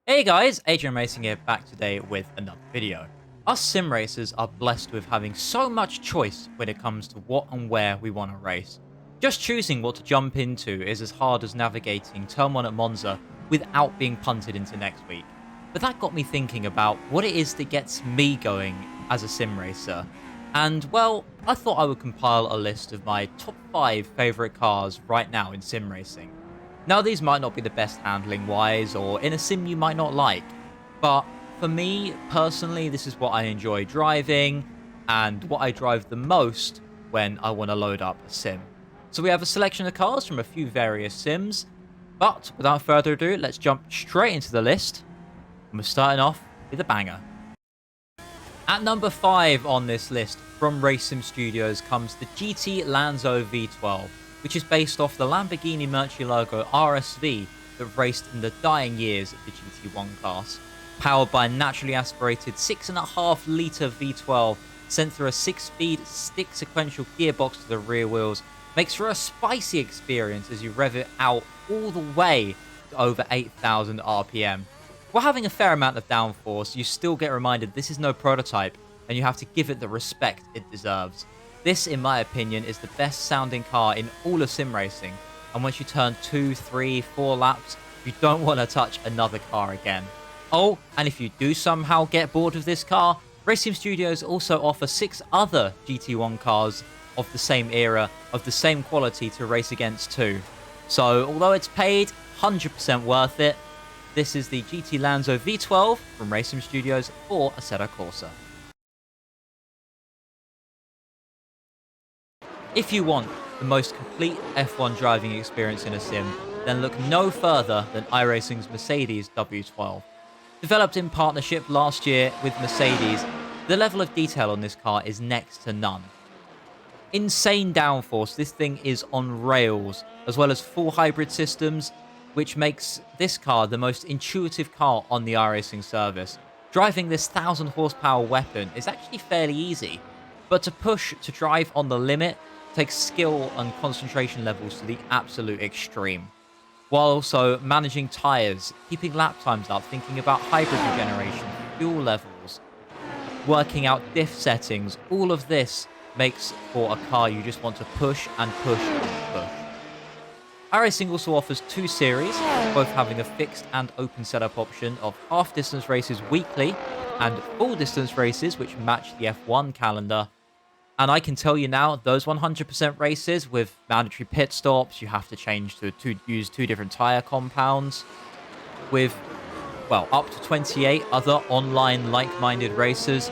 Hey guys, Adrian Racing here, back today with another video. Us sim racers are blessed with having so much choice when it comes to what and where we want to race. Just choosing what to jump into is as hard as navigating Turn 1 at Monza without being punted into next week. But that got me thinking about what it is that gets me going as a sim racer. And well, I thought I would compile a list of my top 5 favourite cars right now in sim racing. Now, these might not be the best handling wise, or in a sim you might not like, but for me personally, this is what I enjoy driving and what I drive the most when I want to load up a sim. So we have a selection of cars from a few various sims, but without further ado, let's jump straight into the list. And we're starting off with a banger. At number 5 on this list from Racing Studios comes the GT Lanzo V12, which is based off the Lamborghini Murcielago RSV that raced in the dying years of the GT1 class. Powered by a naturally aspirated 6.5-litre V12 sent through a 6-speed stick sequential gearbox to the rear wheels, makes for a spicy experience as you rev it out all the way to over 8,000 RPM. While having a fair amount of downforce, you still get reminded this is no prototype and you have to give it the respect it deserves. This, in my opinion, is the best sounding car in all of sim racing, and once you turn 2, 3, 4 laps, you don't want to touch another car again. Oh, and if you do somehow get bored of this car, Racing Studios also offer 6 other GT1 cars of the same era, of the same quality to race against too. So, although it's paid, 100% worth it. This is the GT Lanzo V12 from Racing Studios for Assetto Corsa. If you want the most complete F1 driving experience in a sim, then look no further than iRacing's Mercedes W12. Developed in partnership last year with Mercedes, the level of detail on this car is next to none. Insane downforce, this thing is on rails, as well as full hybrid systems, which makes this car the most intuitive car on the iRacing service. Driving this 1,000 horsepower weapon is actually fairly easy, but to push to drive on the limit takes skill and concentration levels to the absolute extreme, while also managing tyres, keeping lap times up, thinking about hybrid regeneration, fuel levels, working out diff settings. All of this makes for a car you just want to push and push and push. iRacing also offers 2 series, both having a fixed and open setup option of half-distance races weekly and full-distance races which match the F1 calendar. And I can tell you now, those 100% races with mandatory pit stops, you have to change to use 2 different tyre compounds, with, well, up to 28 other online like-minded racers,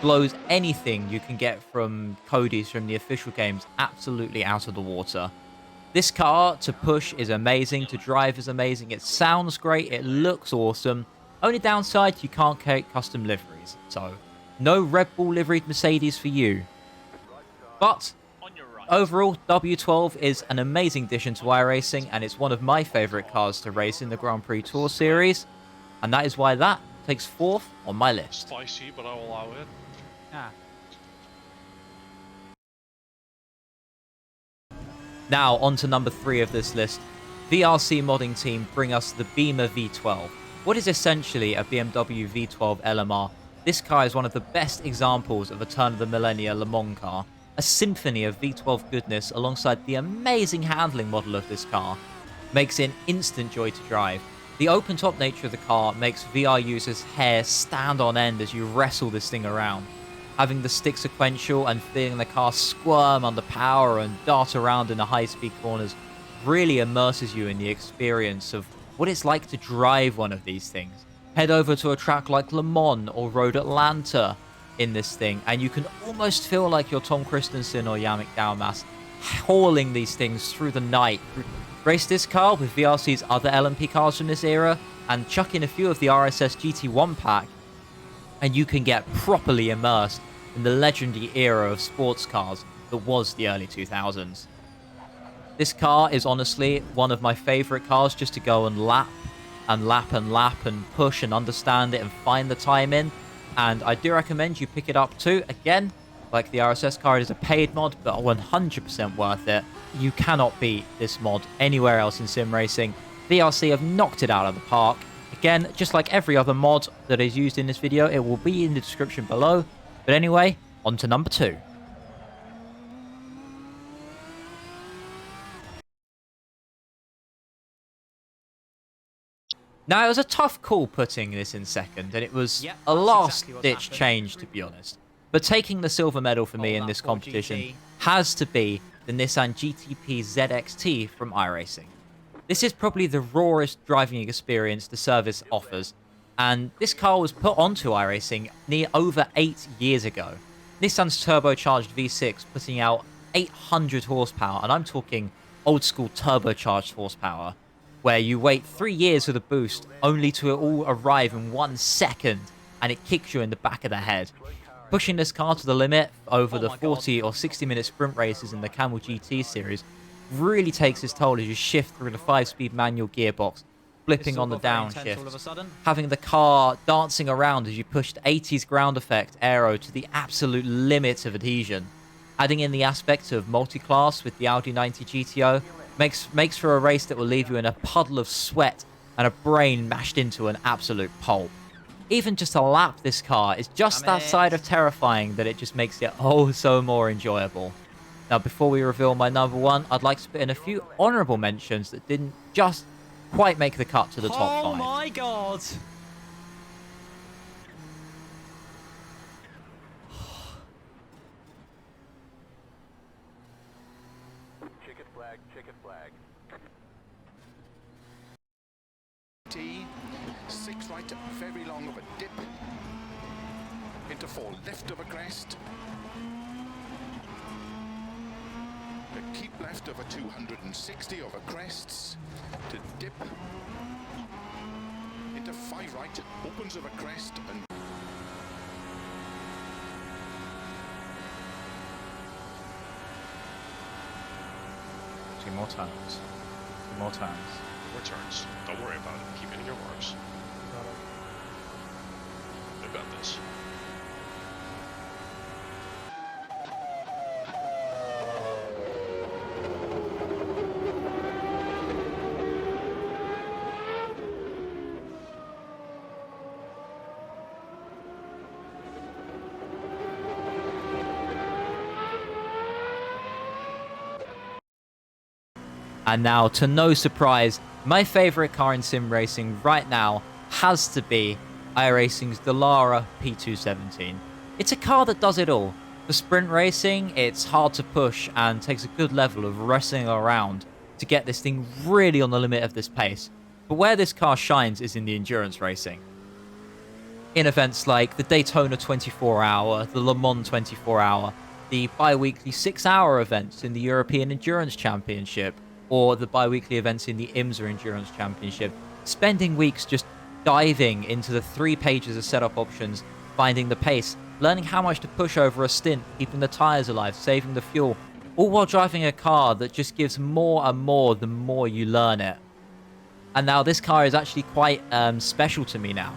blows anything you can get from Cody's from the official games absolutely out of the water. This car, to push, is amazing, to drive is amazing, it sounds great, it looks awesome. Only downside, you can't create custom liveries, so no Red Bull liveried Mercedes for you. But overall, W12 is an amazing addition to iRacing, and it's one of my favourite cars to race in the Grand Prix Tour series, and that is why that takes 4th on my list. Spicy, but I'll allow it. Ah. Now, on to number 3 of this list. VRC modding team bring us the Beamer V12. What is essentially a BMW V12 LMR, this car is one of the best examples of a turn-of-the-millennia Le Mans car. A symphony of V12 goodness alongside the amazing handling model of this car makes it an instant joy to drive. The open-top nature of the car makes VR users' hair stand on end as you wrestle this thing around. Having the stick sequential and feeling the car squirm under power and dart around in the high-speed corners really immerses you in the experience of what it's like to drive one of these things. Head over to a track like Le Mans or Road Atlanta in this thing, and you can almost feel like you're Tom Christensen or Yannick Dalmas hauling these things through the night. Race this car with VRC's other LMP cars from this era, and chuck in a few of the RSS GT1 pack, and you can get properly immersed in the legendary era of sports cars that was the early 2000s. This car is honestly one of my favourite cars just to go and lap and lap and lap and push and understand it and find the time in. And I do recommend you pick it up too. Again, like the RSS car, it is a paid mod, but 100% worth it. You cannot beat this mod anywhere else in sim racing. VRC have knocked it out of the park. Again, just like every other mod that is used in this video, it will be in the description below. But anyway, on to number 2. Now, it was a tough call putting this in second, and it was a last-ditch change, to be honest. But taking the silver medal for me in this competition has to be the Nissan GTP ZXT from iRacing. This is probably the rawest driving experience the service offers, and this car was put onto iRacing over 8 years ago. Nissan's turbocharged V6 putting out 800 horsepower, and I'm talking old-school turbocharged horsepower, where you wait 3 years for the boost only to it all arrive in 1 second, and it kicks you in the back of the head. Pushing this car to the limit over the 40 or 60-minute sprint races in the Camel GT series really takes its toll as you shift through the 5-speed manual gearbox, flipping on the downshift, having the car dancing around as you push the 80s ground effect aero to the absolute limits of adhesion. Adding in the aspect of multi-class with the Audi 90 GTO makes for a race that will leave you in a puddle of sweat and a brain mashed into an absolute pulp. Even just to lap this car is just that side of terrifying that it just makes it oh so more enjoyable. Now, before we reveal my number 1, I'd like to put in a few honourable mentions that didn't just quite make the cut to the top 5. Oh my god! Chicken flag, chicken flag. T, 6 right, very long of a dip. Into 4 left of a crest. Keep left over 260 over crests. To dip. Into 5 right, opens over crest and 2 more times. 2 more times. More turns. Don't worry about it. Keep hitting your marks. They've got this. And now, to no surprise, my favourite car in sim racing right now has to be iRacing's Dallara P217. It's a car that does it all. For sprint racing, it's hard to push and takes a good level of wrestling around to get this thing really on the limit of this pace. But where this car shines is in the endurance racing. In events like the Daytona 24-hour, the Le Mans 24-hour, the bi-weekly 6-hour events in the European Endurance Championship, or the bi-weekly events in the IMSA Endurance Championship, spending weeks just diving into the 3 pages of setup options, finding the pace, learning how much to push over a stint, keeping the tyres alive, saving the fuel, all while driving a car that just gives more and more the more you learn it. And now this car is actually quite special to me now.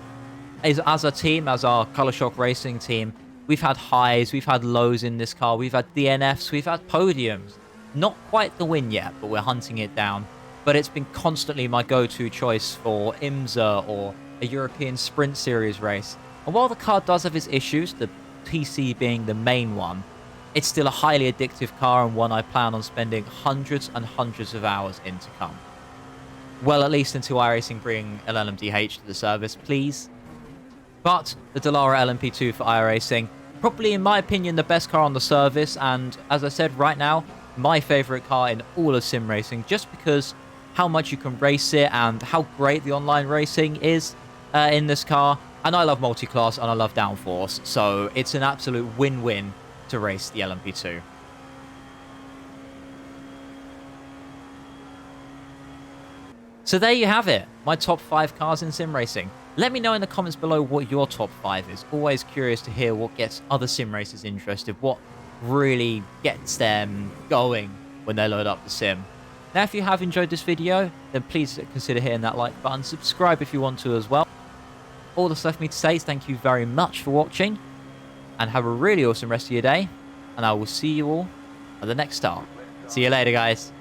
As a team, as our Colour Shock Racing team, we've had highs, we've had lows in this car, we've had DNFs, we've had podiums. Not quite the win yet, but we're hunting it down. But it's been constantly my go-to choice for IMSA or a European Sprint Series race. And while the car does have its issues, the PC being the main one, it's still a highly addictive car and one I plan on spending hundreds and hundreds of hours in to come. Well, at least until iRacing bring LLMDH to the service, please. But the Dallara LMP2 for iRacing, probably in my opinion the best car on the service, and as I said right now, my favourite car in all of sim racing, just because how much you can race it and how great the online racing is in this car. And I love multi-class and I love downforce, so it's an absolute win-win to race the LMP2. So there you have it, my top 5 cars in sim racing. Let me know in the comments below what your top 5 is. Always curious to hear what gets other sim racers interested, what really gets them going when they load up the sim. Now, if you have enjoyed this video, then please consider hitting that like button, subscribe if you want to as well. All that's left for me to say is thank you very much for watching, and have a really awesome rest of your day, and I will see you all at the next start. See you later, guys.